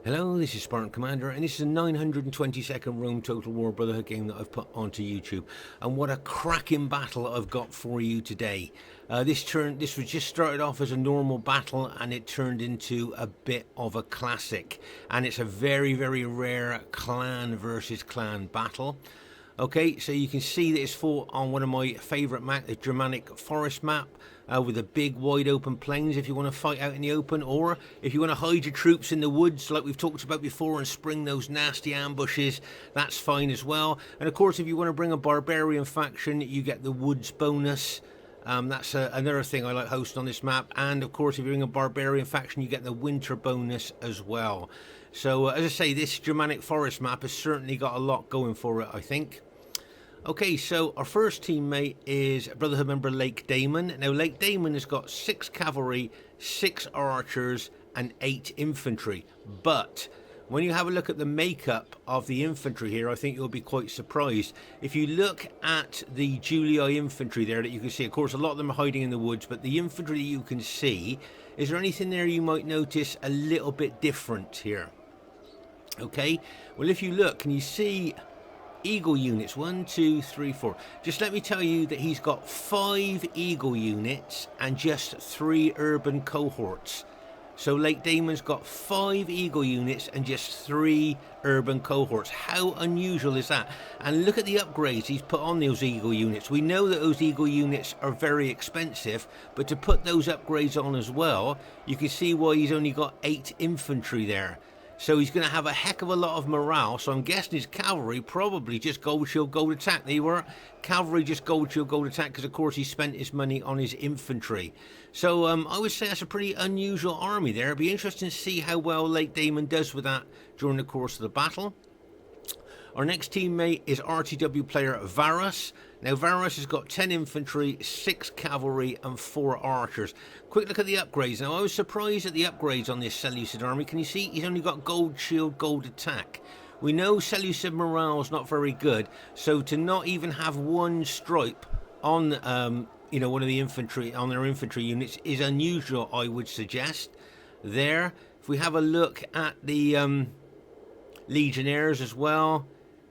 Hello, this is Spartan Commander, and this is a 922nd Rome Total War Brotherhood game that I've put onto YouTube. And what a cracking battle I've got for you today. This was just started off as a normal battle, and it turned into a bit of a classic. And it's a very, very rare clan versus clan battle. Okay, so you can see that it's fought on one of my favourite maps, the Germanic Forest map, with the big wide open plains if you want to fight out in the open, or if you want to hide your troops in the woods like we've talked about before and spring those nasty ambushes, that's fine as well. And of course, if you want to bring a barbarian faction, you get the woods bonus. That's another thing I like hosting on this map. And of course, if you bring a barbarian faction, you get the winter bonus as well. So as I say, this Germanic Forest map has certainly got a lot going for it, I think. Okay, so our first teammate is Brotherhood member Lakedaimon. Now, Lakedaimon has got 6 cavalry, 6 archers, and 8 infantry. But when you have a look at the makeup of the infantry here, I think you'll be quite surprised. If you look at the Julii infantry there that you can see, of course, a lot of them are hiding in the woods, but the infantry that you can see, is there anything there you might notice a little bit different here? Okay, well, if you look, can you see eagle units? 1, 2, 3, 4. Just let me tell you that he's got 5 eagle units and just 3 urban cohorts. So Lakedaimon's got 5 eagle units and just 3 urban cohorts. How unusual is that? And look at the upgrades he's put on those eagle units. We know that those eagle units are very expensive, but to put those upgrades on as well, you can see why he's only got 8 infantry there. So he's going to have a heck of a lot of morale. So I'm guessing his cavalry probably just gold shield, gold attack. They were cavalry just gold shield, gold attack, because of course he spent his money on his infantry. So I would say that's a pretty unusual army there. It'd be interesting to see how well Lakedaimon does with that during the course of the battle. Our next teammate is RTW player Varus. Now Varus has got 10 infantry, 6 cavalry and 4 archers. Quick look at the upgrades. Now I was surprised at the upgrades on this Seleucid army. Can you see he's only got gold shield, gold attack. We know Seleucid morale is not very good, so to not even have one stripe on one of the infantry, on their infantry units, is unusual, I would suggest. There, if we have a look at the legionnaires as well,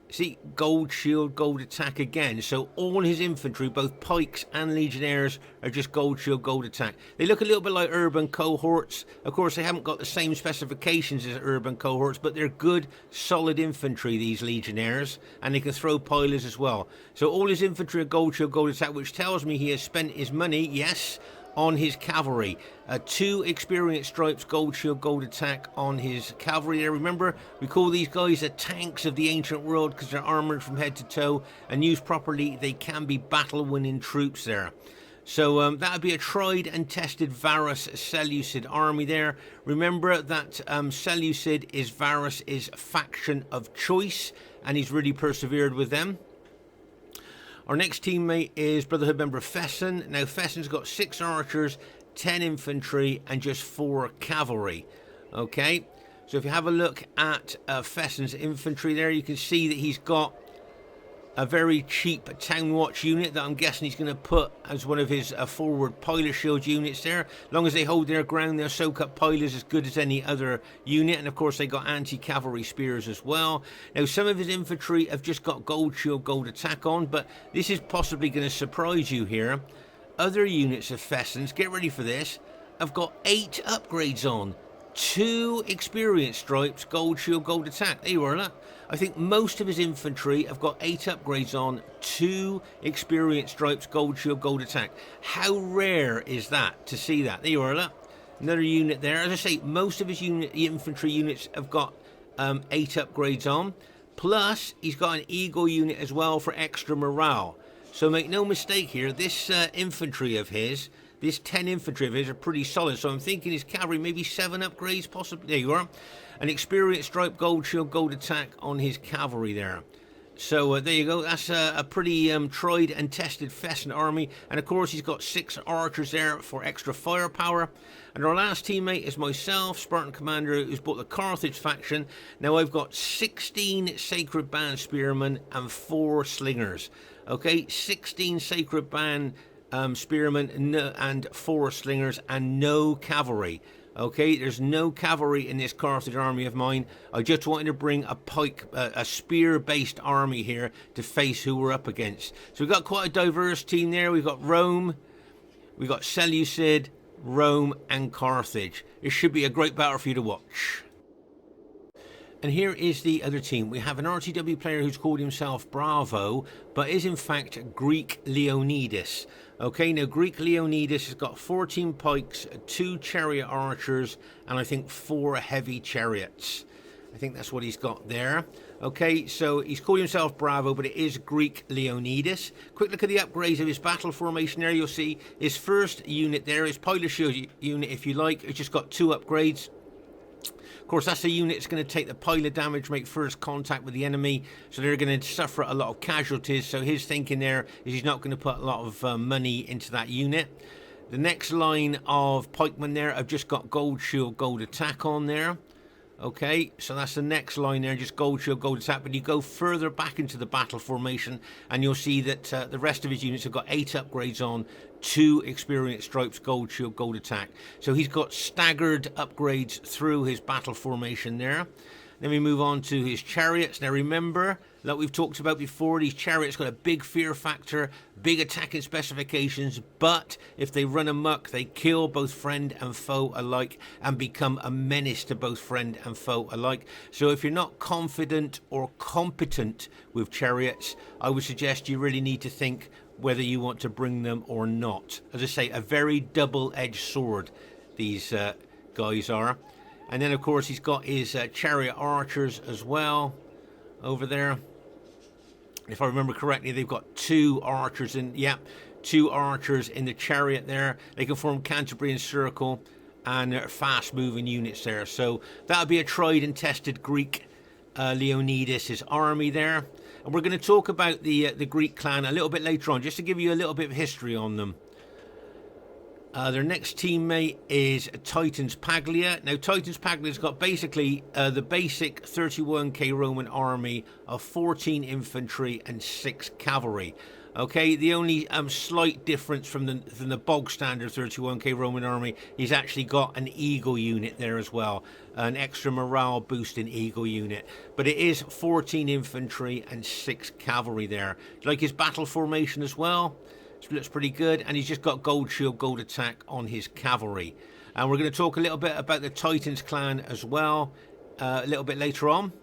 see, gold shield, gold attack again. So all his infantry, both pikes and legionnaires, are just gold shield, gold attack. They look a little bit like urban cohorts. Of course, they haven't got the same specifications as urban cohorts, but they're good, solid infantry, these legionnaires, and they can throw pilers as well. So all his infantry are gold shield, gold attack, which tells me he has spent his money, yes, on his cavalry. 2 experience stripes, gold shield, gold attack on his cavalry there. Remember, we call these guys the tanks of the ancient world because they're armored from head to toe, and used properly they can be battle winning troops there. So that would be a tried and tested Varus Seleucid army there. Remember that Seleucid is Varus's faction of choice, and he's really persevered with them. Our next teammate is Brotherhood member Fesen. Now Fesen's got 6 archers, 10 infantry and just 4 cavalry. Okay, so if you have a look at Fesen's infantry there, you can see that he's got a very cheap town watch unit that I'm guessing he's going to put as one of his forward piler shield units there. As long as they hold their ground, they'll soak up pilers as good as any other unit. And of course they got anti-cavalry spears as well. Now some of his infantry have just got gold shield, gold attack on, but this is possibly going to surprise you here. Other units of Fesen's, get ready for this, have got 8 upgrades on. 2 experience stripes, gold shield, gold attack. There you are, look. I think most of his infantry have got 8 upgrades on, 2 experience stripes, gold shield, gold attack. How rare is that to see that? There you are, look. Another unit there. As I say, most of his infantry units have got 8 upgrades on. Plus, he's got an eagle unit as well for extra morale. So make no mistake here, this infantry of his, this 10 infantry of his are pretty solid. So I'm thinking his cavalry, maybe 7 upgrades possibly. There you are. An experience stripe, gold shield, gold attack on his cavalry there. So there you go. That's a pretty tried and tested Fesen army. And of course he's got 6 archers there for extra firepower. And our last teammate is myself, Spartan Commander, who's bought the Carthage faction. Now I've got 16 Sacred Band Spearmen and 4 Slingers. Okay, 16 Sacred Band spearmen and 4 slingers and no cavalry. Okay, there's no cavalry in this Carthage army of mine. I just wanted to bring a pike, a spear-based army here to face who we're up against. So we've got quite a diverse team there. We've got Rome, we've got Seleucid, Rome, and Carthage. It should be a great battle for you to watch. And here is the other team. We have an RTW player who's called himself Bravo, but is in fact Greek Leonidas. Okay, now Greek Leonidas has got 14 pikes, 2 chariot archers, and I think 4 heavy chariots. I think that's what he's got there. Okay, so he's called himself Bravo, but it is Greek Leonidas. Quick look at the upgrades of his battle formation there. You'll see his first unit there, his Paglia shield unit, if you like. It's just got 2 upgrades. Of course, that's a unit that's going to take the Paglia damage, make first contact with the enemy, so they're going to suffer a lot of casualties. So his thinking there is he's not going to put a lot of money into that unit. The next line of pikemen there, I've just got gold shield, gold attack on there. Okay, so that's the next line there, just gold shield, gold attack. But you go further back into the battle formation and you'll see that the rest of his units have got 8 upgrades on, 2 experience stripes, gold shield, gold attack. So he's got staggered upgrades through his battle formation there. Then we move on to his chariots. Now remember, like we've talked about before, these chariots got a big fear factor, big attacking specifications, but if they run amok, they kill both friend and foe alike and become a menace to both friend and foe alike. So if you're not confident or competent with chariots, I would suggest you really need to think whether you want to bring them or not. As I say, a very double-edged sword, these guys are. And then, of course, he's got his chariot archers as well over there. If I remember correctly, they've got 2 archers in, 2 archers in the chariot there. They can form Canterbury and Circle, and they're fast-moving units there. So that'll be a tried and tested Greek Leonidas' army there. And we're going to talk about the Greek clan a little bit later on, just to give you a little bit of history on them. Their next teammate is Titan's Paglia. Now, Titan's Paglia's got basically the basic 31k Roman army of 14 infantry and 6 cavalry. Okay, the only slight difference from the bog standard 31k Roman army, he's actually got an eagle unit there as well, an extra morale boosting eagle unit. But it is 14 infantry and 6 cavalry there. Like his battle formation as well. Looks pretty good, and he's just got gold shield, gold attack on his cavalry. And we're going to talk a little bit about the Titans clan as well a little bit later on.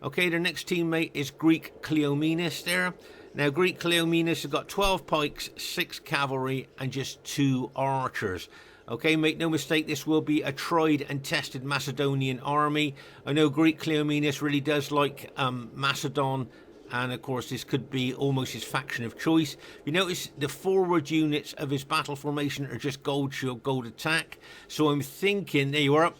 Okay, their next teammate is Greek Kleomenis there. Now, Greek Kleomenis has got 12 pikes, 6 cavalry, and just 2 archers. Okay, make no mistake, this will be a tried and tested Macedonian army. I know Greek Kleomenis really does like Macedon, and of course this could be almost his faction of choice. You notice the forward units of his battle formation are just gold shield, gold attack. So I'm thinking, there you are,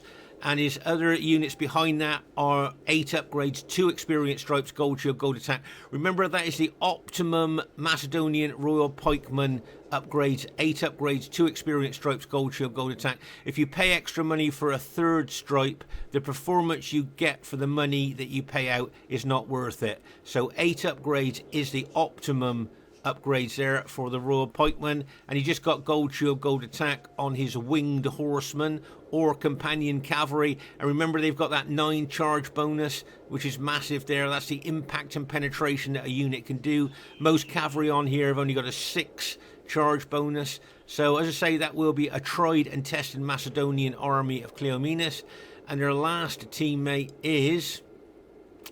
and his other units behind that are 8 upgrades, 2 experience stripes, gold shield, gold attack. Remember, that is the optimum Macedonian Royal Pikeman upgrades, 8 upgrades, 2 experience stripes, gold shield, gold attack. If you pay extra money for a 3rd stripe, the performance you get for the money that you pay out is not worth it. So 8 upgrades is the optimum upgrades there for the Royal Pikeman, and he just got gold shield, gold attack on his winged horsemen or companion cavalry. And remember, they've got that 9 charge bonus, which is massive there. That's the impact and penetration that a unit can do. Most cavalry on here have only got a 6 charge bonus. So as I say, that will be a tried and tested Macedonian army of Kleomenis. And their last teammate is,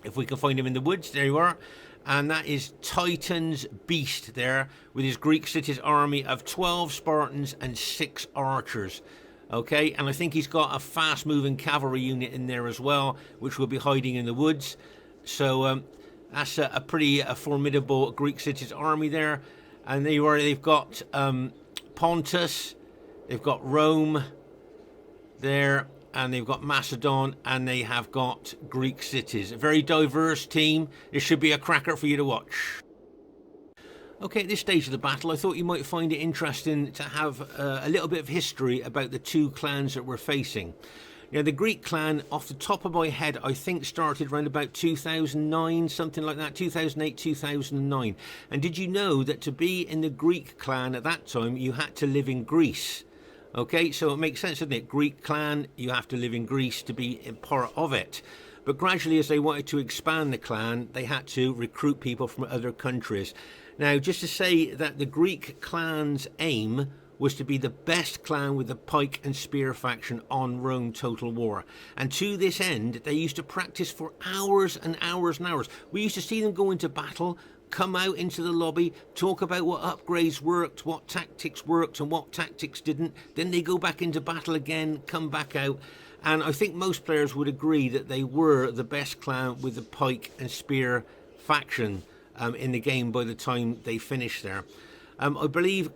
if we can find him in the woods, there you are, and that is Titan's Beast there, with his Greek cities army of 12 Spartans and 6 archers. Okay, and I think he's got a fast moving cavalry unit in there as well, which will be hiding in the woods. So that's a pretty formidable Greek cities army there. And there you are, they've got Pontus, they've got Rome there, and they've got Macedon, and they have got Greek cities. A very diverse team. This should be a cracker for you to watch. Okay, at this stage of the battle, I thought you might find it interesting to have a little bit of history about the 2 clans that we're facing. Now, the Greek clan, off the top of my head, I think started around about 2009, something like that, 2008, 2009. And did you know that to be in the Greek clan at that time, you had to live in Greece? Okay, so it makes sense, doesn't it? Greek clan, you have to live in Greece to be a part of it. But gradually, as they wanted to expand the clan, they had to recruit people from other countries. Now, just to say that the Greek clan's aim was to be the best clan with the pike and spear faction on Rome Total War. And to this end, they used to practice for hours and hours and hours. We used to see them go into battle, come out into the lobby, talk about what upgrades worked, what tactics worked and what tactics didn't. Then they go back into battle again, come back out. And I think most players would agree that they were the best clan with the pike and spear faction in the game by the time they finished there. I believe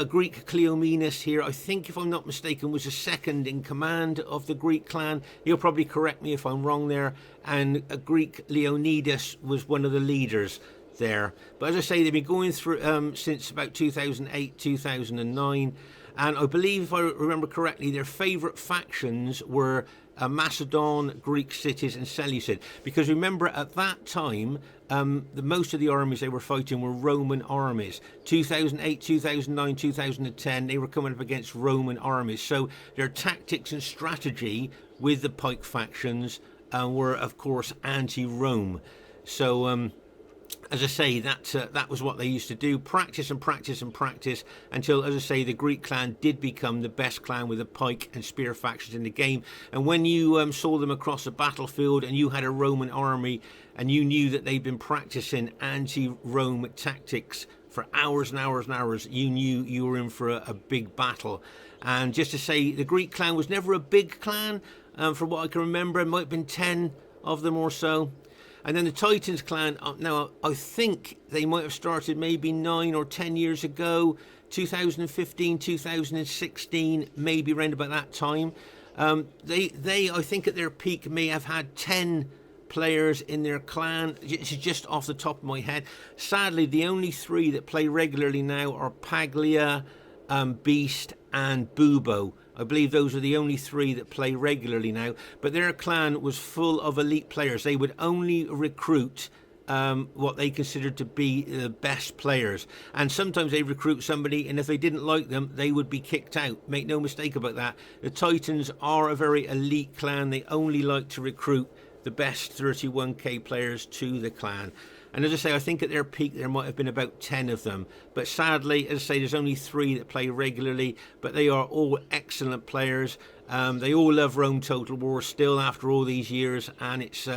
Greek Kleomenis here, I think if I'm not mistaken, was the second in command of the Greek clan. He'll probably correct me if I'm wrong there. And Greek Leonidas was one of the leaders there. But as I say, they've been going through since about 2008, 2009. And I believe, if I remember correctly, their favourite factions were Macedon, Greek cities and Seleucid. Because remember, at that time, most of the armies they were fighting were Roman armies. 2008, 2009, 2010, they were coming up against Roman armies. So their tactics and strategy with the pike factions were, of course, anti-Rome. So as I say, that was what they used to do, practice and practice and practice until, as I say, the Greek clan did become the best clan with the pike and spear factions in the game. And when you saw them across the battlefield and you had a Roman army and you knew that they'd been practicing anti-Rome tactics for hours and hours and hours, you knew you were in for a big battle. And just to say, the Greek clan was never a big clan. From what I can remember, it might have been 10 of them or so. And then the Titans clan, now I think they might have started maybe 9 or 10 years ago, 2015, 2016, maybe around about that time. They, I think at their peak, may have had 10 players in their clan. It's just off the top of my head. Sadly, the only 3 that play regularly now are Paglia, Beast and Bubo. I believe those are the only 3 that play regularly now. But their clan was full of elite players. They would only recruit what they considered to be the best players. And sometimes they recruit somebody, and if they didn't like them, they would be kicked out. Make no mistake about that. The Titans are a very elite clan. They only like to recruit the best 31k players to the clan. And as I say, I think at their peak there might have been about 10 of them. But sadly, as I say, there's only 3 that play regularly. But they are all excellent players. They all love Rome Total War still after all these years. And it's,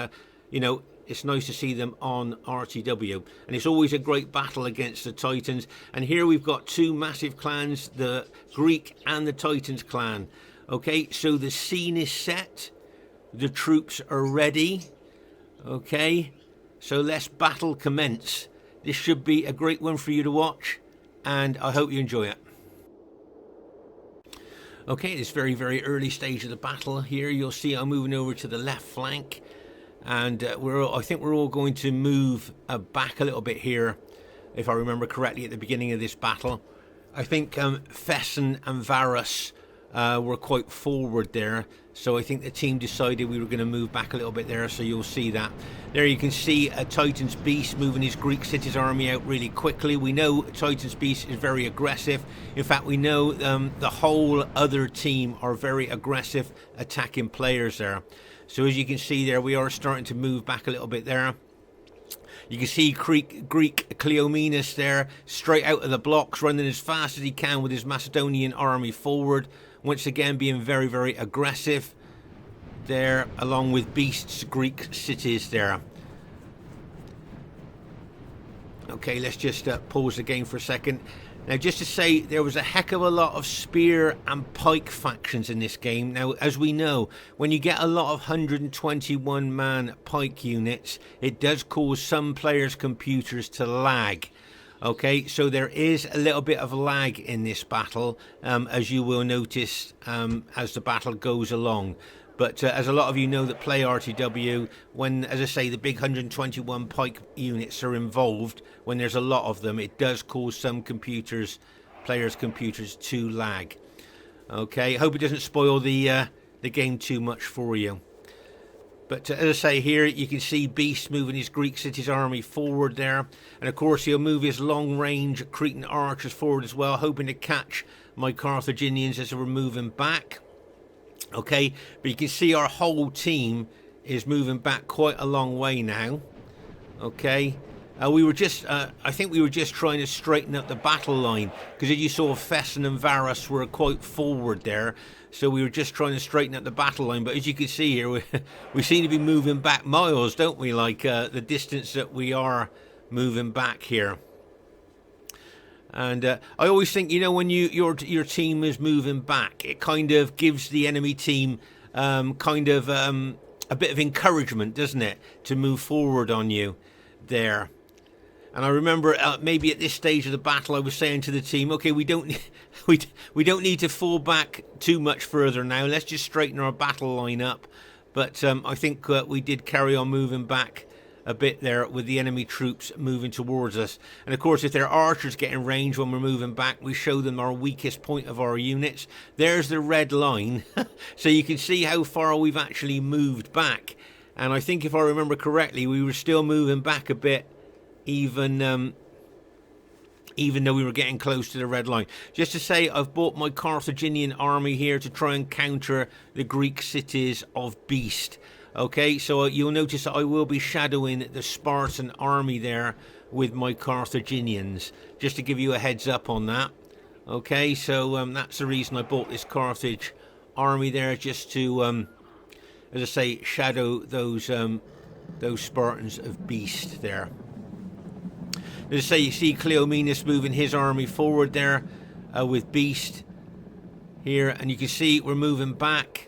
it's nice to see them on RTW. And it's always a great battle against the Titans. And here we've got 2 massive clans, the Greek and the Titans clan. Okay, so the scene is set. The troops are ready. Okay. So let's battle commence. This should be a great one for you to watch, and I hope you enjoy it. Okay, this very, very early stage of the battle here, you'll see I'm moving over to the left flank, and I think we're all going to move back a little bit here, if I remember correctly, at the beginning of this battle. I think Fesen and Varus were quite forward there, so I think the team decided we were going to move back a little bit there, so you'll see that. There you can see a Titan's Beast moving his Greek cities army out really quickly. We know Titan's Beast is very aggressive. In fact, we know the whole other team are very aggressive attacking players there. So as you can see there, we are starting to move back a little bit there. You can see Greek Kleomenis there, straight out of the blocks, running as fast as he can with his Macedonian army forward. Once again, being very, very aggressive there, along with Beast's Greek cities there. Okay, let's just pause the game for a second. Now, just to say, there was a heck of a lot of spear and pike factions in this game. Now, as we know, when you get a lot of 121-man pike units, it does cause some players' computers to lag. Okay, so there is a little bit of lag in this battle, as you will notice as the battle goes along. But as a lot of you know that play RTW, when, as I say, the big 121 pike units are involved, when there's a lot of them, it does cause some players' computers to lag. Okay, hope it doesn't spoil the game too much for you. But as I say here, you can see Beast moving his Greek cities army forward there. And of course, he'll move his long-range Cretan archers forward as well, hoping to catch my Carthaginians as they were moving back. Okay, but you can see our whole team is moving back quite a long way now. Okay. We were just, I think we were just trying to straighten up the battle line, because as you saw, Fesen and Varus were quite forward there. So we were just trying to straighten up the battle line. But as you can see here, we seem to be moving back miles, don't we? Like the distance that we are moving back here. And I always think, you know, when your team is moving back, it kind of gives the enemy team a bit of encouragement, doesn't it, to move forward on you there. And I remember maybe at this stage of the battle, I was saying to the team, okay, we don't need to fall back too much further now. Let's just straighten our battle line up. But I think we did carry on moving back a bit there with the enemy troops moving towards us. And of course, if their archers get in range when we're moving back, we show them our weakest point of our units. There's the red line. So you can see how far we've actually moved back. And I think if I remember correctly, we were still moving back a bit, even though we were getting close to the red line. Just to say, I've bought my Carthaginian army here to try and counter the Greek cities of Beast. Okay, so you'll notice that I will be shadowing the Spartan army there with my Carthaginians, just to give you a heads up on that. Okay, so that's the reason I bought this Carthage army there, just to, as I say, shadow those Spartans of Beast there. As I say, you see Kleomenis moving his army forward there with Beast here, and you can see we're moving back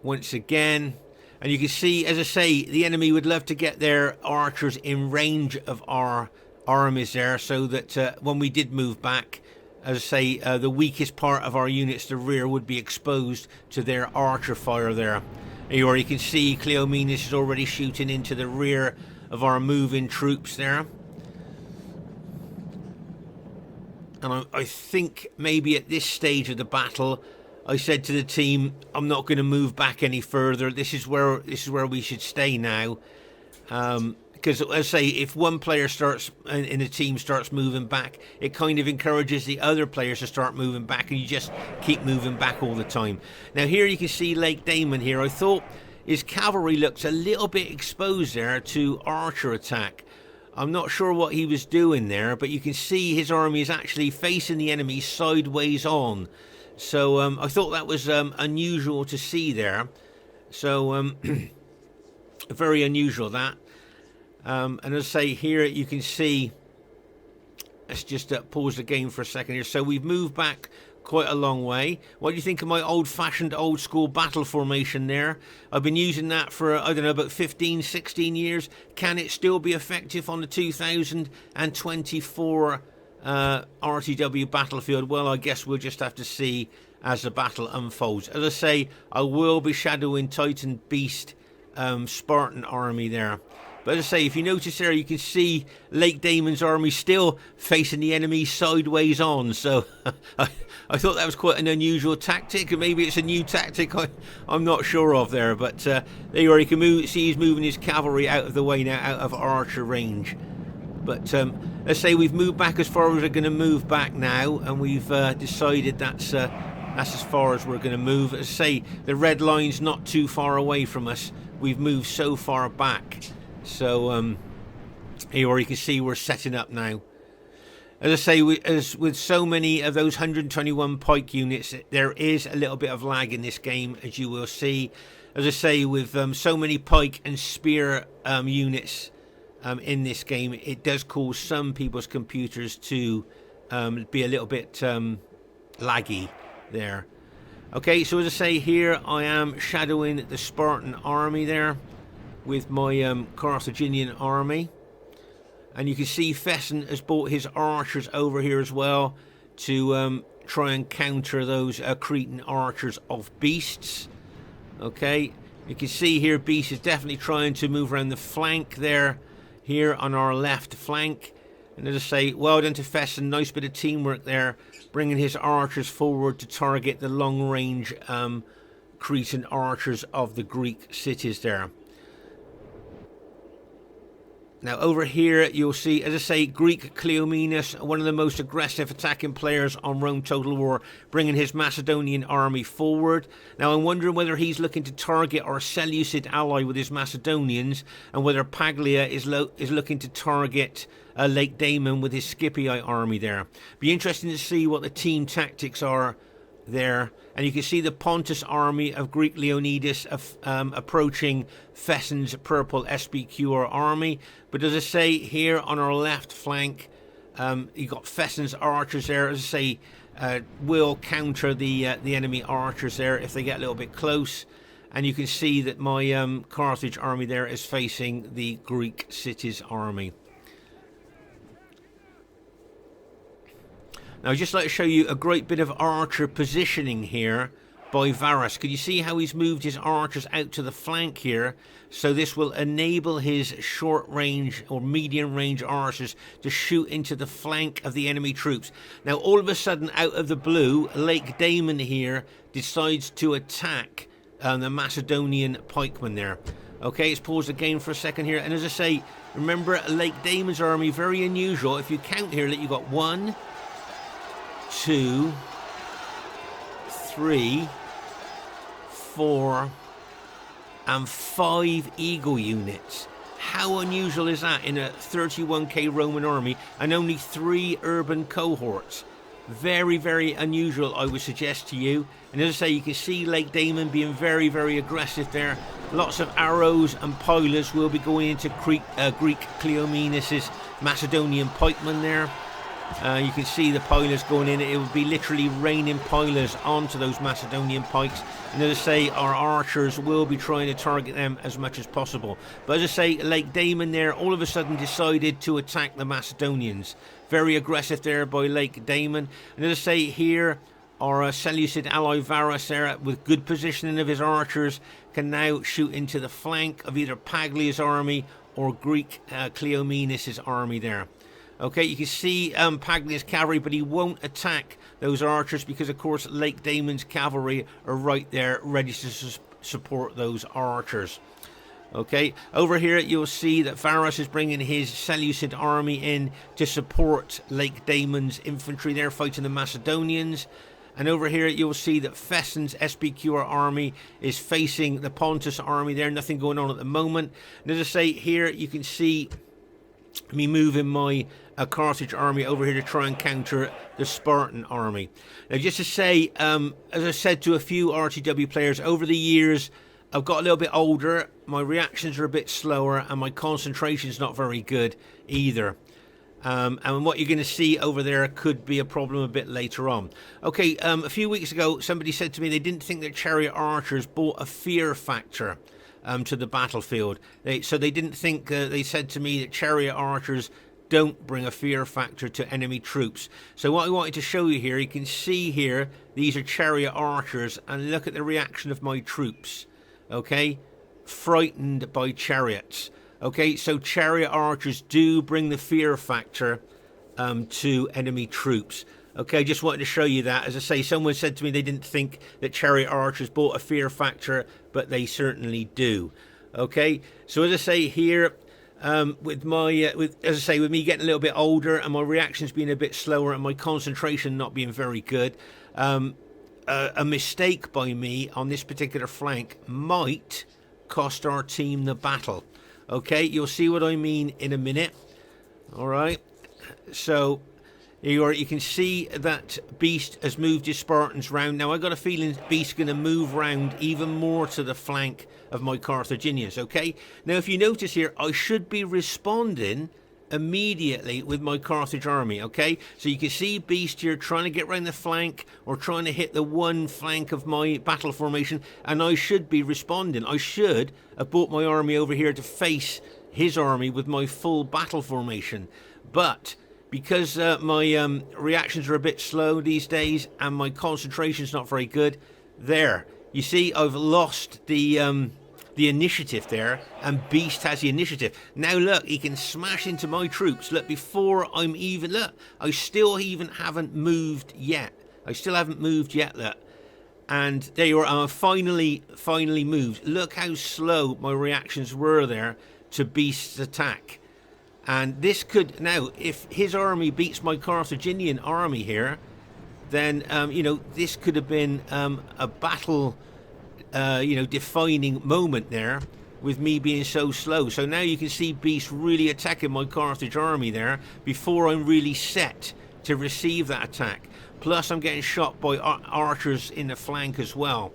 once again. And you can see, as I say, the enemy would love to get their archers in range of our armies there, so that when we did move back, as I say, the weakest part of our units, the rear, would be exposed to their archer fire there. Or you can see Kleomenis is already shooting into the rear of our moving troops there. And I think maybe at this stage of the battle, I said to the team, I'm not going to move back any further. This is where we should stay now. Because, as I say, if one player in a team starts moving back, it kind of encourages the other players to start moving back, and you just keep moving back all the time. Now here you can see Lakedaimon here. I thought his cavalry looks a little bit exposed there to archer attack. I'm not sure what he was doing there, but you can see his army is actually facing the enemy sideways on. So I thought that was unusual to see there. So very unusual that. And as I say, here you can see, let's just pause the game for a second here. So we've moved back quite a long way. What do you think of my old-fashioned, old-school battle formation there? I've been using that for, I don't know, about 15, 16 years. Can it still be effective on the 2024 RTW battlefield? Well, I guess we'll just have to see as the battle unfolds. As I say, I will be shadowing Titan Beast Spartan army there. But as I say, if you notice there, you can see Lakedaimon's army still facing the enemy sideways on. So I thought that was quite an unusual tactic, and maybe it's a new tactic I'm not sure of there. But there you are. You can see he's moving his cavalry out of the way now, out of archer range. But let's say we've moved back as far as we're going to move back now, and we've decided that's as far as we're going to move. As I say, the red line's not too far away from us. We've moved so far back. So here you can see we're setting up now. As I say, as with so many of those 121 pike units, there is a little bit of lag in this game, as you will see. As I say, with so many pike and spear units in this game, it does cause some people's computers to be a little bit laggy there. Okay, so as I say, here I am shadowing the Spartan army there with my Carthaginian army. And you can see Fesen has brought his archers over here as well to try and counter those Cretan archers of Beasts. Okay, you can see here Beast is definitely trying to move around the flank there, here on our left flank. And as I say, well done to Fesen, nice bit of teamwork there, bringing his archers forward to target the long range Cretan archers of the Greek cities there. Now over here you'll see, as I say, Greek Kleomenis, one of the most aggressive attacking players on Rome Total War, bringing his Macedonian army forward. Now I'm wondering whether he's looking to target our Seleucid ally with his Macedonians, and whether Paglia is looking to target Lakedaimon with his Scipii army there. Be interesting to see what the team tactics are there. And you can see the Pontus army of Greek Leonidas approaching Fesen's purple SPQR army. But as I say, here on our left flank, you've got Fesen's archers there. As I say, will counter the enemy archers there if they get a little bit close. And you can see that my Carthage army there is facing the Greek cities army. Now I'd just like to show you a great bit of archer positioning here by Varus. Can you see how he's moved his archers out to the flank here? So this will enable his short range or medium range archers to shoot into the flank of the enemy troops. Now all of a sudden, out of the blue, Lakedaimon here decides to attack the Macedonian pikemen there. Okay, let's pause the game for a second here. And as I say, remember Lakedaimon's army, very unusual. If you count here, that you've got 1, 2, 3, 4 and 5 eagle units. How unusual is that in a 31k Roman army, and only 3 urban cohorts? Very, very unusual, I would suggest to you. And as I say, you can see Lakedaimon being very, very aggressive there. Lots of arrows and pillars will be going into Greek Kleomenis' Macedonian pikemen there. You can see the pillars going in. It will be literally raining pillars onto those Macedonian pikes. And as I say, our archers will be trying to target them as much as possible. But as I say, Lakedaimon there all of a sudden decided to attack the Macedonians. Very aggressive there by Lakedaimon. And as I say, here our Seleucid ally Varus there, with good positioning of his archers, can now shoot into the flank of either Paglia's army or Greek Kleomenis' army there. Okay, you can see Paglia's cavalry, but he won't attack those archers because, of course, Lakedaimon's cavalry are right there ready to support those archers. Okay, over here you'll see that Varus is bringing his Seleucid army in to support Lakedaimon's infantry there fighting the Macedonians. And over here you'll see that Fesen's SPQR army is facing the Pontus army there. Nothing going on at the moment. And as I say, here you can see me moving my Carthage army over here to try and counter the Spartan army. Now just to say, as I said to a few RTW players, over the years I've got a little bit older, my reactions are a bit slower, and my concentration's not very good either. And what you're going to see over there could be a problem a bit later on. Okay, a few weeks ago somebody said to me they didn't think that chariot archers brought a fear factor to the battlefield. So they didn't think, they said to me that chariot archers don't bring a fear factor to enemy troops. So what I wanted to show you here, you can see here, these are chariot archers, and look at the reaction of my troops. Okay, frightened by chariots. Okay, so chariot archers do bring the fear factor to enemy troops. Okay, just wanted to show you that. As I say, someone said to me they didn't think that chariot archers brought a fear factor, but they certainly do. Okay, so as I say here, with me getting a little bit older and my reactions being a bit slower and my concentration not being very good, a mistake by me on this particular flank might cost our team the battle. Okay, you'll see what I mean in a minute. All right, so you can see that Beast has moved his Spartans round. Now I got a feeling Beast's going to move round even more to the flank of my Carthaginians. Okay, now if you notice here, I should be responding immediately with my Carthage army. Okay, so you can see Beast here trying to get round the flank or trying to hit the one flank of my battle formation, and I should be responding. I should have brought my army over here to face his army with my full battle formation, but because my reactions are a bit slow these days and my concentration's not very good, there you see I've lost the initiative there, and Beast has the initiative. Now look, he can smash into my troops. Look, before I'm even, look, I still even haven't moved yet. I still haven't moved yet, look. And they were finally moved. Look how slow my reactions were there to Beast's attack. And this could, now, if his army beats my Carthaginian army here, then, you know, this could have been a battle, you know, defining moment there with me being so slow. So now you can see Beast really attacking my Carthage army there before I'm really set to receive that attack. Plus, I'm getting shot by archers in the flank as well.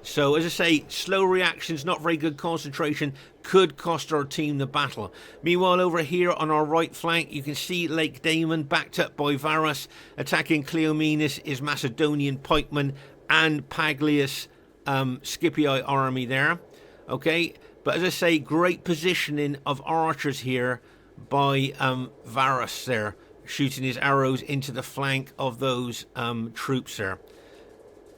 So, as I say, slow reactions, not very good concentration, could cost our team the battle. Meanwhile, over here on our right flank, you can see Lakedaimon, backed up by Varus, attacking Kleomenis, his Macedonian pikemen, and Paglia's Scipii army there. Okay, but as I say, great positioning of archers here by Varus there, shooting his arrows into the flank of those troops there.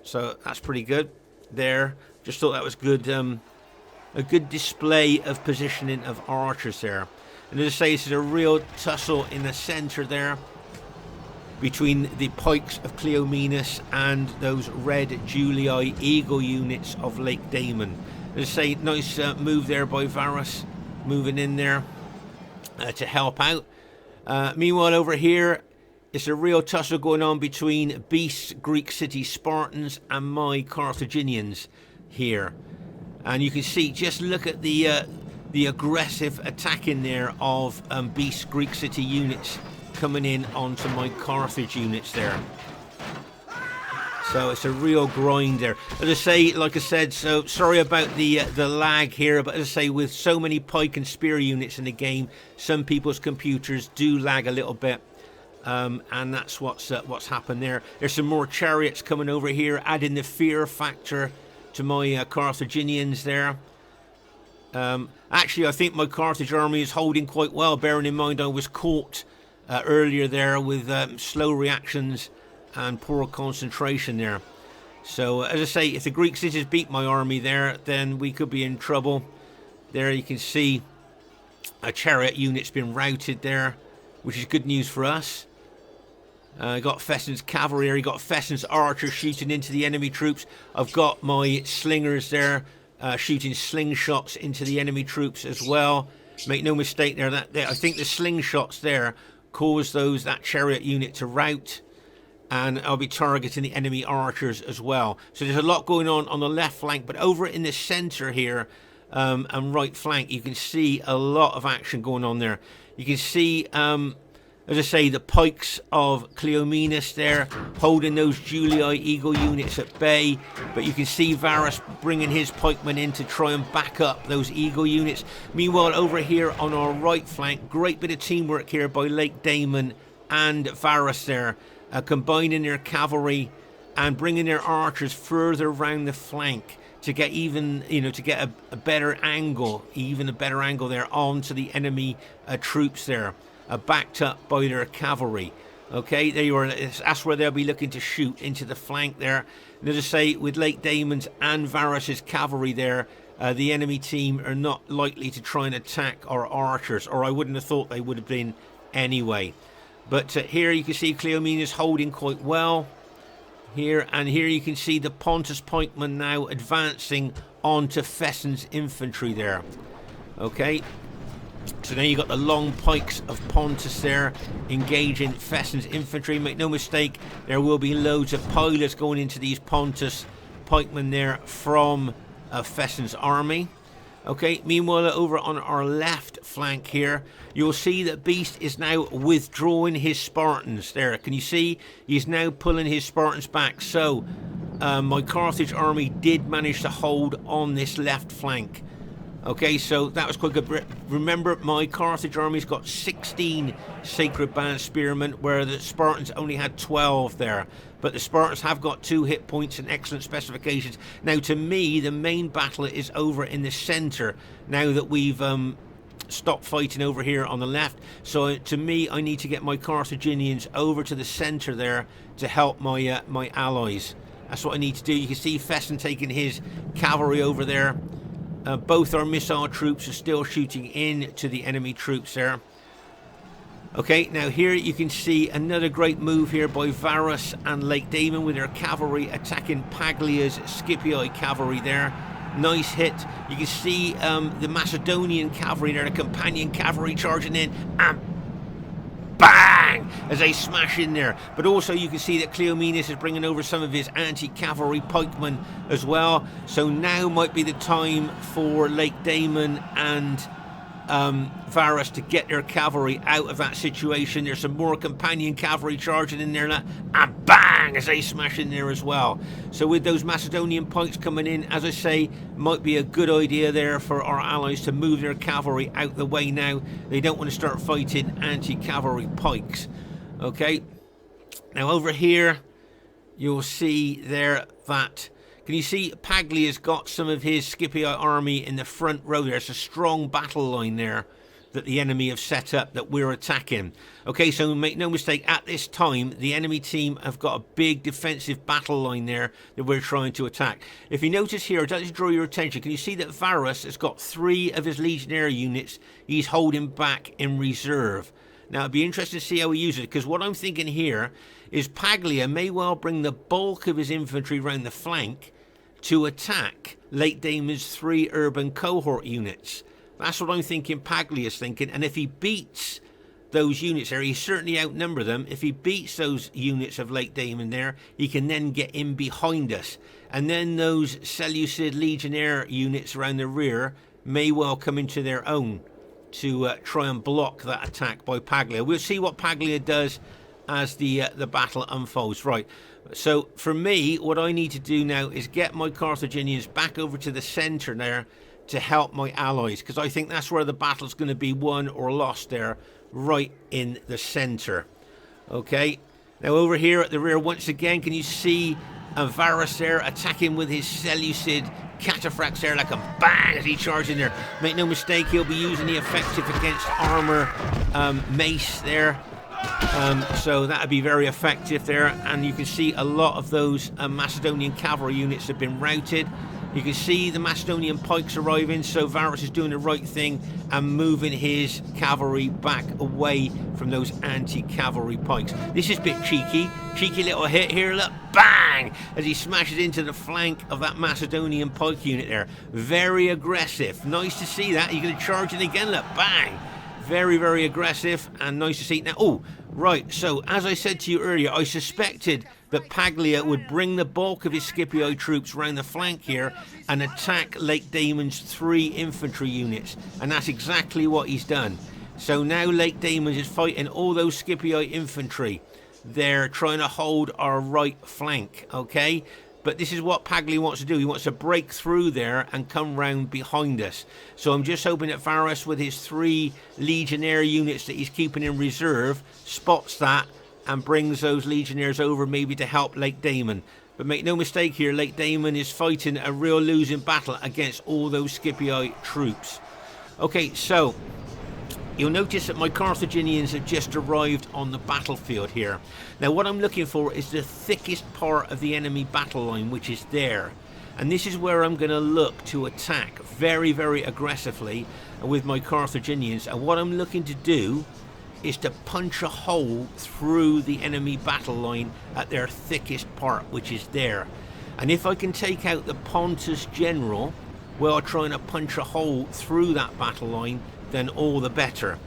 So that's pretty good there. Just thought that was good, a good display of positioning of archers there. And as I say, this is a real tussle in the centre there between the pikes of Kleomenis and those red Julii eagle units of Lakedaimon. As I say, nice move there by Varus, moving in there to help out. Meanwhile, over here, it's a real tussle going on between Beast's Greek city Spartans and my Carthaginians here. And you can see, just look at the aggressive attacking there of Beast's Greek city units coming in onto my Carthage units there. So it's a real grind there. As I say, like I said, so sorry about the lag here, but as I say, with so many pike and spear units in the game, some people's computers do lag a little bit, and that's what's happened there. There's some more chariots coming over here, adding the fear factor to my Carthaginians there. Actually, I think my Carthage army is holding quite well, bearing in mind I was caught earlier there with slow reactions and poor concentration there. So as I say, if the Greek cities beat my army there, then we could be in trouble. There you can see a chariot unit's been routed there, which is good news for us. Got Fesen's cavalry here, you got Fesen's archers shooting into the enemy troops. I've got my slingers there shooting slingshots into the enemy troops as well. Make no mistake there, I think the slingshots there caused that chariot unit to rout. And I'll be targeting the enemy archers as well. So there's a lot going on the left flank, but over in the centre here and right flank, you can see a lot of action going on there. You can see, as I say, the pikes of Kleomenis there holding those Julii eagle units at bay, but you can see Varus bringing his pikemen in to try and back up those eagle units. Meanwhile, over here on our right flank, great bit of teamwork here by Lakedaimon and Varus there. Combining their cavalry and bringing their archers further around the flank to get even, you know, to get a better angle, even a better angle there onto the enemy troops there, backed up by their cavalry. Okay, there you are. That's where they'll be looking to shoot into the flank there. And as I say, with Lakedaimon's and Varus's cavalry there, the enemy team are not likely to try and attack our archers, or I wouldn't have thought they would have been anyway. But here you can see Kleomenis holding quite well here, and here you can see the Pontus pikemen now advancing onto Fesen's infantry there. Okay, so now you've got the long pikes of Pontus there engaging Fesen's infantry. Make no mistake, there will be loads of pilots going into these Pontus pikemen there from Fesen's army. Okay, meanwhile, over on our left flank here, you'll see that Beast is now withdrawing his Spartans there. Can you see? He's now pulling his Spartans back. So, my Carthage army did manage to hold on this left flank. Okay, so that was quite good. Remember, my Carthage army's got 16 Sacred Band Spearmen, where the Spartans only had 12 there. But the Spartans have got 2 hit points and excellent specifications. Now, to me, the main battle is over in the centre, now that we've stopped fighting over here on the left. So, to me, I need to get my Carthaginians over to the centre there to help my my allies. That's what I need to do. You can see Fesen taking his cavalry over there. Both our missile troops are still shooting in to the enemy troops there. Okay, now here you can see another great move here by Varus and Lakedaimon with their cavalry attacking Paglia's Scipii cavalry there. Nice hit. You can see the Macedonian cavalry there, the companion cavalry charging in, and bang! As they smash in there. But also you can see that Kleomenis is bringing over some of his anti-cavalry pikemen as well. So now might be the time for Lakedaimon and Varus to get their cavalry out of that situation. There's some more companion cavalry charging in there, and bang, as they smash in there as well. So with those Macedonian pikes coming in, as I say, might be a good idea there for our allies to move their cavalry out the way now. They don't want to start fighting anti-cavalry pikes. Okay, now over here you'll see there that, can you see Paglia's got some of his Scipii army in the front row? There's a strong battle line there that the enemy have set up that we're attacking. Okay, so make no mistake, at this time the enemy team have got a big defensive battle line there that we're trying to attack. If you notice here, I'd like to draw your attention, can you see that Varus has got 3 of his legionary units he's holding back in reserve? Now it'd be interesting to see how he uses it, because what I'm thinking here is Paglia may well bring the bulk of his infantry round the flank to attack Lakedaimon's 3 urban cohort units. That's what I'm thinking Paglia's thinking, and if he beats those units there, he certainly outnumber them. If he beats those units of Lakedaimon there, he can then get in behind us, and then those Seleucid legionnaire units around the rear may well come into their own to try and block that attack by Paglia. We'll see what Paglia does as the battle unfolds. Right, so for me, what I need to do now is get my Carthaginians back over to the centre there to help my allies, because I think that's where the battle's going to be won or lost there, right in the centre. Okay, now over here at the rear once again, can you see Varus there attacking with his Seleucid cataphracts there, like a bang as he charges in there. Make no mistake, he'll be using the effective against armour mace there. So that would be very effective there, and you can see a lot of those Macedonian cavalry units have been routed. You can see the Macedonian pikes arriving, so Varus is doing the right thing and moving his cavalry back away from those anti-cavalry pikes. This is a bit cheeky little hit here, look, bang, as he smashes into the flank of that Macedonian pike unit there. Very aggressive, nice to see that. You're going to charge it again, look, bang. Very, very aggressive and nice to see. Now, oh, right, so as I said to you earlier, I suspected that Paglia would bring the bulk of his Scipii troops round the flank here and attack Lakedaimon's 3 infantry units, and that's exactly what he's done. So now Lakedaimon is fighting all those Scipii infantry. They're trying to hold our right flank, okay? But this is what Paglia wants to do. He wants to break through there and come round behind us. So I'm just hoping that Varus, with his 3 legionnaire units that he's keeping in reserve, spots that and brings those legionnaires over maybe to help Lakedaimon. But make no mistake here, Lakedaimon is fighting a real losing battle against all those Scipii troops. Okay, so you'll notice that my Carthaginians have just arrived on the battlefield here. Now what I'm looking for is the thickest part of the enemy battle line, which is there. And this is where I'm going to look to attack very, very aggressively with my Carthaginians. And what I'm looking to do is to punch a hole through the enemy battle line at their thickest part, which is there. And if I can take out the Pontus general while trying to punch a hole through that battle line, then all the better.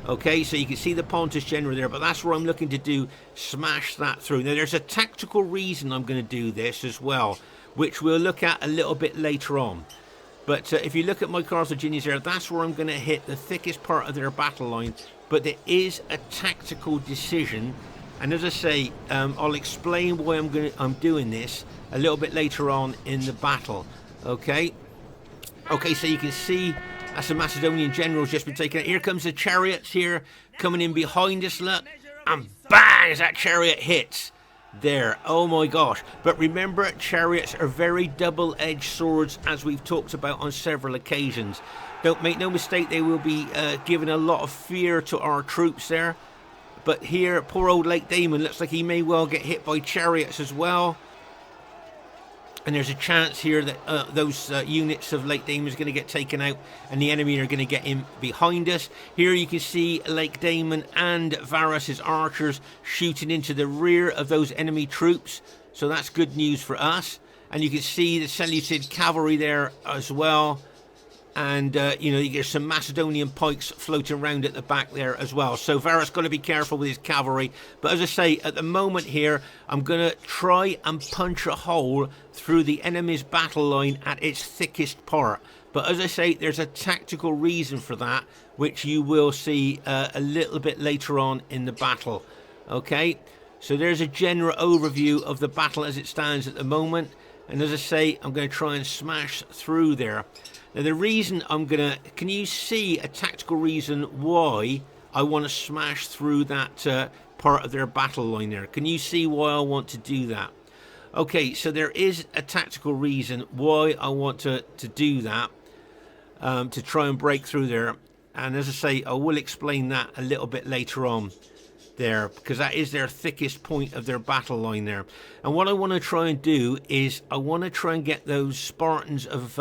Okay, so you can see the Pontus general there, but that's what I'm looking to do, smash that through. Now there's a tactical reason I'm going to do this as well, which we'll look at a little bit later on. But if you look at my Carthaginians there, that's where I'm going to hit the thickest part of their battle line. But there is a tactical decision, and as I say, I'll explain why I'm doing this a little bit later on in the battle. Okay, so you can see that's the Macedonian general's just been taken out. Here comes the chariots here coming in behind us, look, and bang, as that chariot hits there. Oh my gosh. But remember, chariots are very double-edged swords, as we've talked about on several occasions. Don't make no mistake, they will be giving a lot of fear to our troops there. But here, poor old Lakedaimon looks like he may well get hit by chariots as well. And there's a chance here that those units of Lakedaimon is going to get taken out and the enemy are going to get in behind us. Here you can see Lakedaimon and Varus' archers shooting into the rear of those enemy troops. So that's good news for us. And you can see the Seleucid cavalry there as well. And, you know, you get some Macedonian pikes floating around at the back there as well. So Varus got to be careful with his cavalry. But as I say, at the moment here, I'm going to try and punch a hole through the enemy's battle line at its thickest part. But as I say, there's a tactical reason for that, which you will see a little bit later on in the battle. Okay, so there's a general overview of the battle as it stands at the moment. And as I say, I'm going to try and smash through there. Now the reason I'm going to... Can you see a tactical reason why I want to smash through that part of their battle line there? Can you see why I want to do that? Okay, so there is a tactical reason why I want to do that. To try and break through there. And as I say, I will explain that a little bit later on there, because that is their thickest point of their battle line there. And what I want to try and do is I want to try and get those Spartans of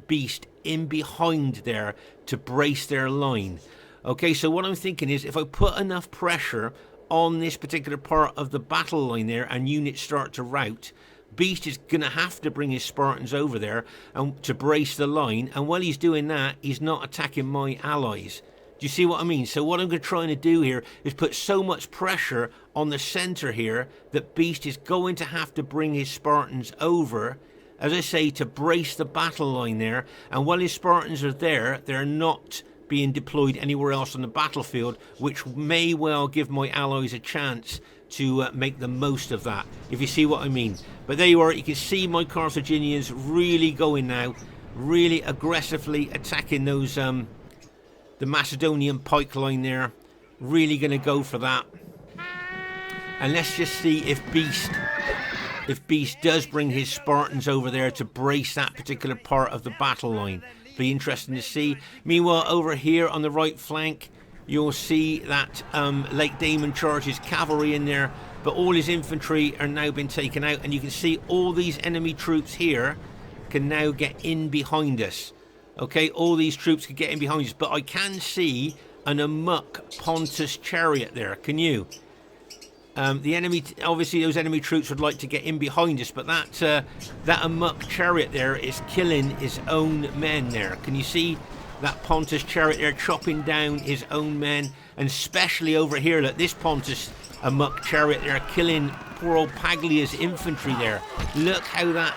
Beast in behind there to brace their line. Okay, so what I'm thinking is if I put enough pressure on this particular part of the battle line there and units start to rout, Beast is going to have to bring his Spartans over there and to brace the line, and while he's doing that, he's not attacking my allies. Do you see what I mean? So what I'm trying to do here is put so much pressure on the center here that Beast is going to have to bring his Spartans over, as I say, to brace the battle line there. And while his Spartans are there, they're not being deployed anywhere else on the battlefield, which may well give my allies a chance to make the most of that, if you see what I mean. But there you are. You can see my Carthaginians really going now, really aggressively attacking those... the Macedonian pike line there, really going to go for that. And let's just see if Beast does bring his Spartans over there to brace that particular part of the battle line. Be interesting to see. Meanwhile, over here on the right flank, you'll see that Lakedaimon charges cavalry in there, but all his infantry are now been taken out, and you can see all these enemy troops here can now get in behind us. Okay, all these troops could get in behind us, but I can see an amok Pontus chariot there. Can you? The enemy, obviously, those enemy troops would like to get in behind us, but that amok chariot there is killing his own men there. Can you see that Pontus chariot there chopping down his own men? And especially over here, look, this Pontus amok chariot there killing poor old Paglia's infantry there. Look how that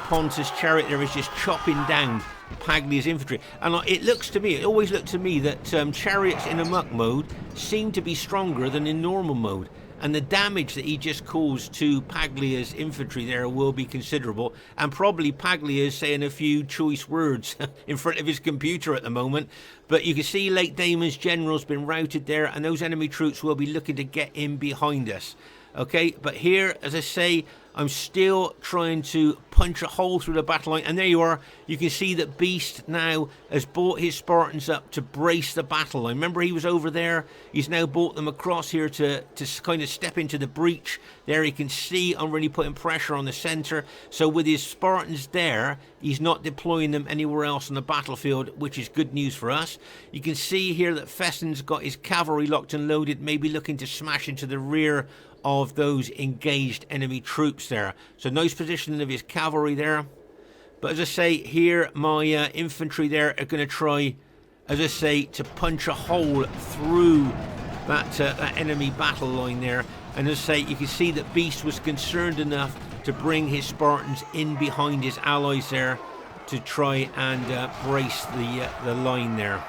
Pontus chariot there is just chopping down Paglia's infantry. And it always looked to me that chariots in amok mode seem to be stronger than in normal mode, and the damage that he just caused to Paglia's infantry there will be considerable, and probably Paglia is saying a few choice words in front of his computer at the moment. But you can see Lakedaimon's general's been routed there, and those enemy troops will be looking to get in behind us. Okay, but here, as I say, I'm still trying to punch a hole through the battle line. And there you are. You can see that Beast now has brought his Spartans up to brace the battle line. Remember, he was over there. He's now brought them across here to kind of step into the breach. There you can see I'm really putting pressure on the center. So with his Spartans there, he's not deploying them anywhere else on the battlefield, which is good news for us. You can see here that Fesen's got his cavalry locked and loaded, maybe looking to smash into the rear of those engaged enemy troops there. So nice positioning of his cavalry there. But as I say, here my infantry there are going to try, as I say, to punch a hole through that enemy battle line there. And as I say, you can see that Beast was concerned enough to bring his Spartans in behind his allies there to try and brace the line there.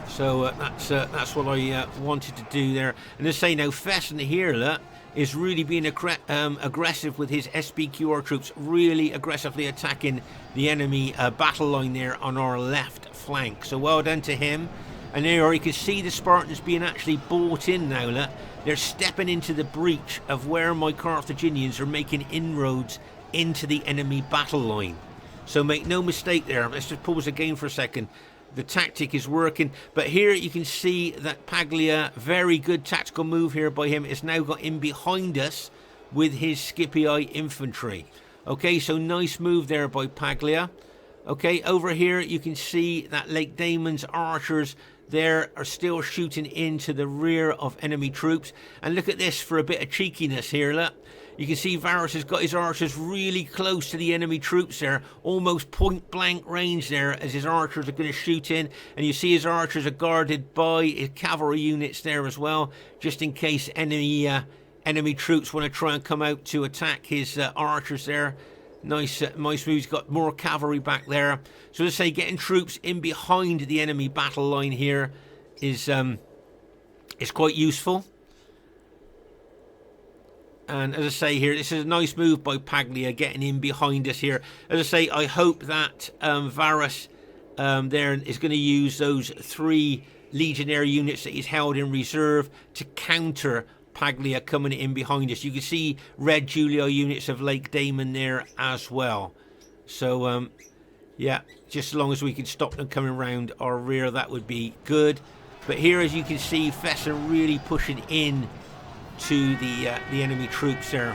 So that's what I wanted to do there. And as I say, now Fesen here is really being aggressive with his SPQR troops, really aggressively attacking the enemy battle line there on our left flank. So well done to him. And there you can see the Spartans being actually bought in now. They're stepping into the breach of where my Carthaginians are making inroads into the enemy battle line. So make no mistake there. Let's just pause again for a second. The tactic is working, but here you can see that Paglia, very good tactical move here by him, is now got in behind us with his Scipii infantry. Okay, so nice move there by Paglia. Okay, over here you can see that Lakedaimon's archers there are still shooting into the rear of enemy troops. And look at this for a bit of cheekiness here, look. You can see Varus has got his archers really close to the enemy troops there, almost point blank range there as his archers are going to shoot in. And you see his archers are guarded by his cavalry units there as well, just in case enemy troops want to try and come out to attack his archers there. Nice move. He's got more cavalry back there. So let's say getting troops in behind the enemy battle line here is quite useful. And as I say here, this is a nice move by Paglia, getting in behind us here. As I say, I hope that Varus there is going to use those 3 legionary units that he's held in reserve to counter Paglia coming in behind us. You can see red Julii units of Lakedaimon there as well. So yeah, just as long as we can stop them coming around our rear, that would be good. But here, as you can see, Fesen really pushing in to the enemy troops there.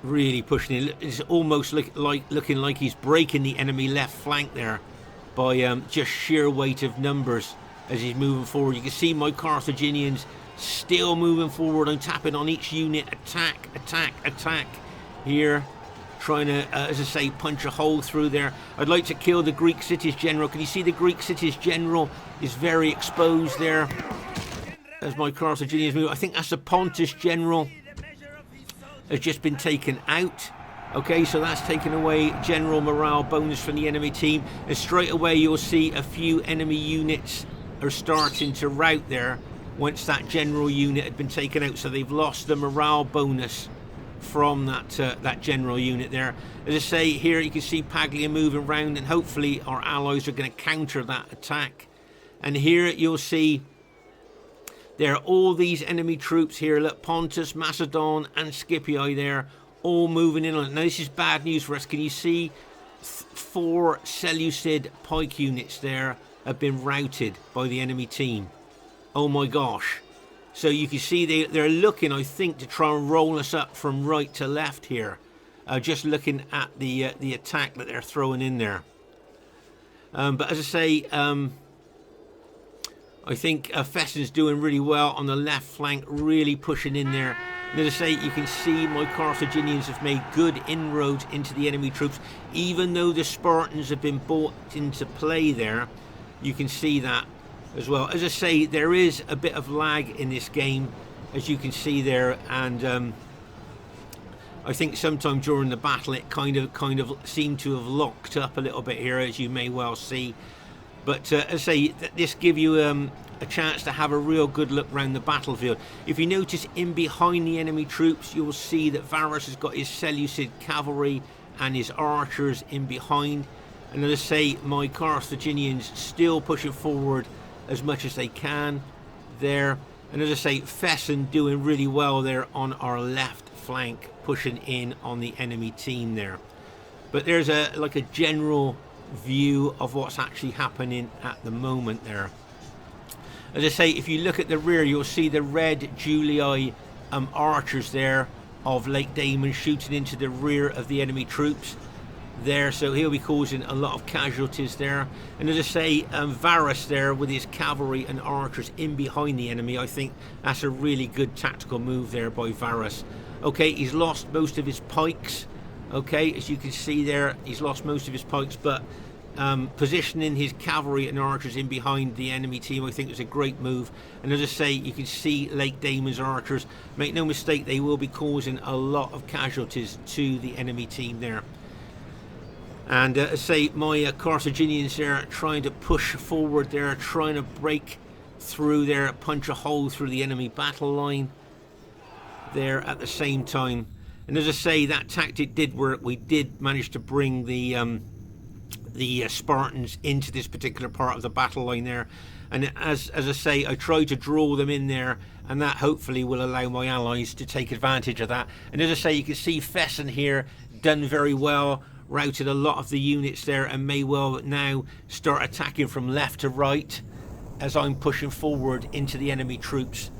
Really pushing in. It's almost looking like he's breaking the enemy left flank there by just sheer weight of numbers as he's moving forward. You can see my Carthaginians still moving forward. I'm tapping on each unit. Attack, attack, attack here. Trying to, as I say, punch a hole through there. I'd like to kill the Greek cities general. Can you see the Greek cities general is very exposed there as my Carthaginians move? I think that's the Pontus general has just been taken out. Okay, so that's taken away general morale bonus from the enemy team. And straight away you'll see a few enemy units are starting to rout there once that general unit had been taken out. So they've lost the morale bonus from that general unit there. As I say, here you can see Paglia moving around, and hopefully our allies are going to counter that attack. And here you'll see there are all these enemy troops here. Look, Pontus, Macedon and Scipii there, all moving in on it. Now this is bad news for us. Can you see 4 Seleucid pike units there have been routed by the enemy team? Oh my gosh. So you can see they're looking, I think, to try and roll us up from right to left here. Just looking at the attack that they're throwing in there. But as I say, I think Fesen's doing really well on the left flank, really pushing in there. And as I say, you can see my Carthaginians have made good inroads into the enemy troops. Even though the Spartans have been brought into play there, you can see that as well. As I say, there is a bit of lag in this game, as you can see there, and I think sometime during the battle it kind of seemed to have locked up a little bit here, as you may well see. But as I say, this gives you a chance to have a real good look around the battlefield. If you notice in behind the enemy troops, you'll see that Varus has got his Seleucid cavalry and his archers in behind. And as I say, my Carthaginians still pushing forward as much as they can there. And as I say, Fesen doing really well there on our left flank, pushing in on the enemy team there. But there's like a general view of what's actually happening at the moment there. As I say, if you look at the rear, you'll see the red Julii archers there of Lakedaimon shooting into the rear of the enemy troops there, so he'll be causing a lot of casualties there. And as I say, Varus there with his cavalry and archers in behind the enemy, I think that's a really good tactical move there by Varus. Okay, he's lost most of his pikes. Okay, as you can see there, he's lost most of his pikes, but positioning his cavalry and archers in behind the enemy team, I think, was a great move. And as I say, you can see Lakedaimon's archers. Make no mistake, they will be causing a lot of casualties to the enemy team there. And as I say, my Carthaginians there trying to push forward there, trying to break through there, punch a hole through the enemy battle line there at the same time. And as I say, that tactic did work. We did manage to bring the Spartans into this particular part of the battle line there. And as I say, I tried to draw them in there, and that hopefully will allow my allies to take advantage of that. And as I say, you can see Fesen here done very well, routed a lot of the units there, and may well now start attacking from left to right as I'm pushing forward into the enemy troops.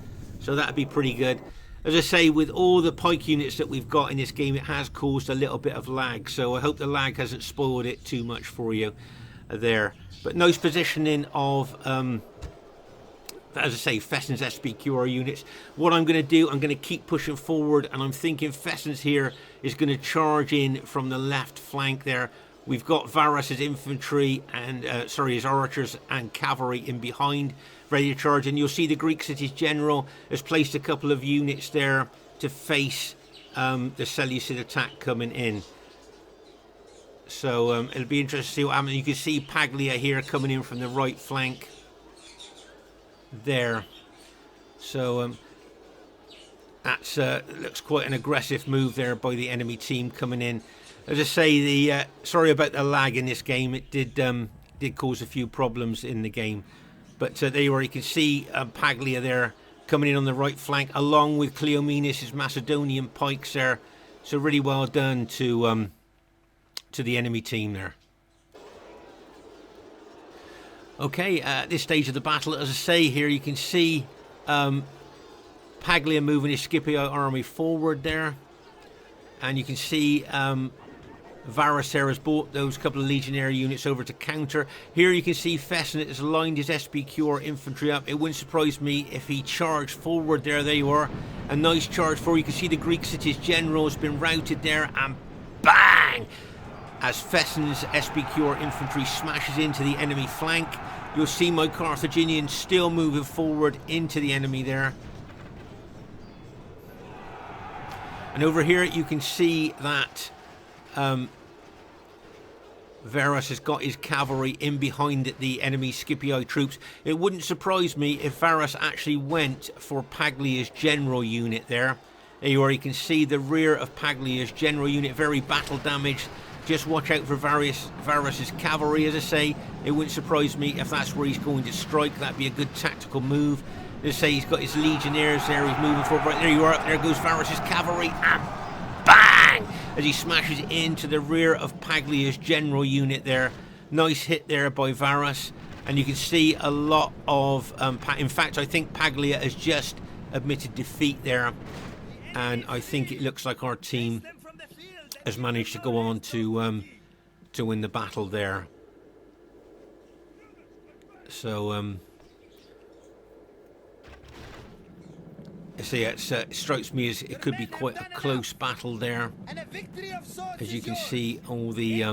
So that'd be pretty good. As I say, with all the pike units that we've got in this game, it has caused a little bit of lag. So I hope the lag hasn't spoiled it too much for you there. But nice positioning of, as I say, Fesen's SPQR units. What I'm going to do, I'm going to keep pushing forward. And I'm thinking Fesen's here is going to charge in from the left flank there. We've got Varus's infantry and, his archers and cavalry in behind, ready to charge. And you'll see the Greek city's general has placed a couple of units there to face the Seleucid attack coming in. So it'll be interesting to see what happens. You can see Paglia here coming in from the right flank there. So that's looks quite an aggressive move there by the enemy team coming in. As I say, sorry about the lag in this game. It did cause a few problems in the game. But there you are. You can see Paglia there coming in on the right flank, along with Kleomenis' Macedonian pikes there. So really well done to the enemy team there. Okay, at this stage of the battle, as I say here, you can see Paglia moving his Scipio army forward there. And you can see Varus there has brought those couple of legionary units over to counter. Here you can see Fesen has lined his SPQR infantry up. It wouldn't surprise me if he charged forward there. There you are. A nice charge forward. You can see the Greek city's general has been routed there, and bang! As Fesen's SPQR infantry smashes into the enemy flank. You'll see my Carthaginians still moving forward into the enemy there. And over here you can see that Varus has got his cavalry in behind the enemy Scipii troops. It wouldn't surprise me if Varus actually went for Paglia's general unit there. There you are, you can see the rear of Paglia's general unit, very battle damaged. Just watch out for Varus's cavalry, as I say. It wouldn't surprise me if that's where he's going to strike. That'd be a good tactical move. As I say, he's got his legionnaires there, he's moving forward. Right, there you are, there goes Varus's cavalry, and bang! As he smashes into the rear of Paglia's general unit there. Nice hit there by Varus. And you can see a lot of... in fact, I think Paglia has just admitted defeat there. And I think it looks like our team has managed to go on to win the battle there. So... See, it strikes me as it could be quite a close battle there. As you can see, all the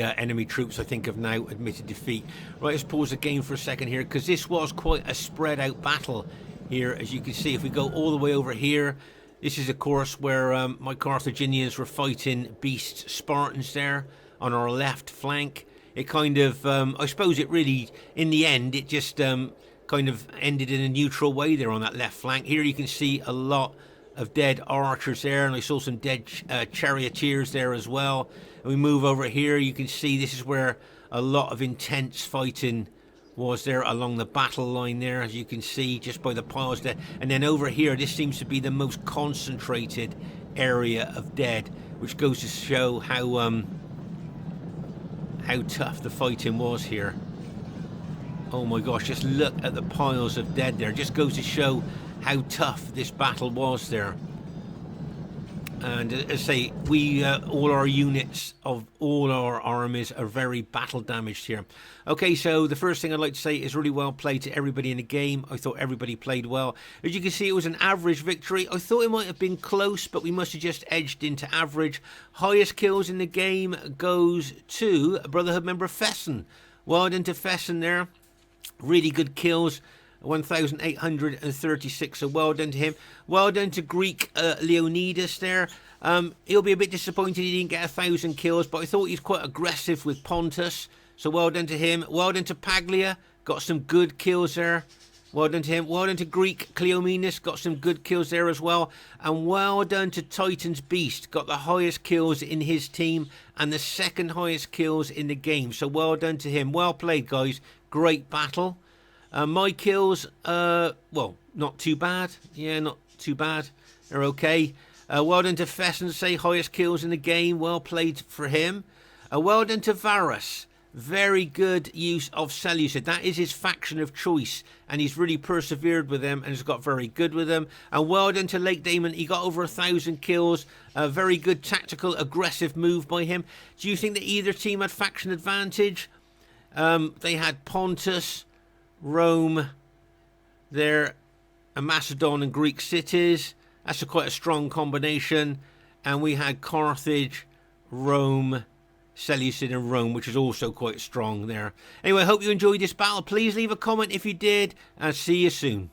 enemy troops, I think, have now admitted defeat. Right, let's pause the game for a second here, because this was quite a spread out battle here. As you can see, if we go all the way over here, this is of course where my Carthaginians were fighting beast Spartans there on our left flank. It kind of, I suppose it really, in the end, it just... kind of ended in a neutral way there on that left flank. Here you can see a lot of dead archers there, and I saw some dead charioteers there as well. And we move over here, you can see this is where a lot of intense fighting was there along the battle line there, as you can see just by the piles there. And then over here, this seems to be the most concentrated area of dead, which goes to show how tough the fighting was here. Oh my gosh, just look at the piles of dead there. Just goes to show how tough this battle was there. And as I say, we all our units of all our armies are very battle damaged here. Okay, so the first thing I'd like to say is really well played to everybody in the game. I thought everybody played well. As you can see, it was an average victory. I thought it might have been close, but we must have just edged into average. Highest kills in the game goes to Brotherhood member Fesen. Well done to Fesen there. Really good kills, 1,836, so well done to him. Well done to Greek Leonidas there. He'll be a bit disappointed he didn't get 1,000 kills, but I thought he's quite aggressive with Pontus, so well done to him. Well done to Paglia, got some good kills there. Well done to him. Well done to Greek Kleomenis, got some good kills there as well. And well done to Titan's Beast, got the highest kills in his team and the second highest kills in the game. So well done to him. Well played, guys. Great battle. My kills, well, not too bad. Yeah, not too bad. They're okay. Well done to Fesen, say highest kills in the game. Well played for him. Well done to Varus. Very good use of Seleucid. That is his faction of choice, and he's really persevered with them and has got very good with them. And well done to Lakedaimon. He got over 1,000 kills. A very good tactical, aggressive move by him. Do you think that either team had faction advantage? They had Pontus, Rome, there, Macedon and Greek cities. That's quite a strong combination. And we had Carthage, Rome, Seleucid and Rome, which is also quite strong there. Anyway, I hope you enjoyed this battle. Please leave a comment if you did, and see you soon.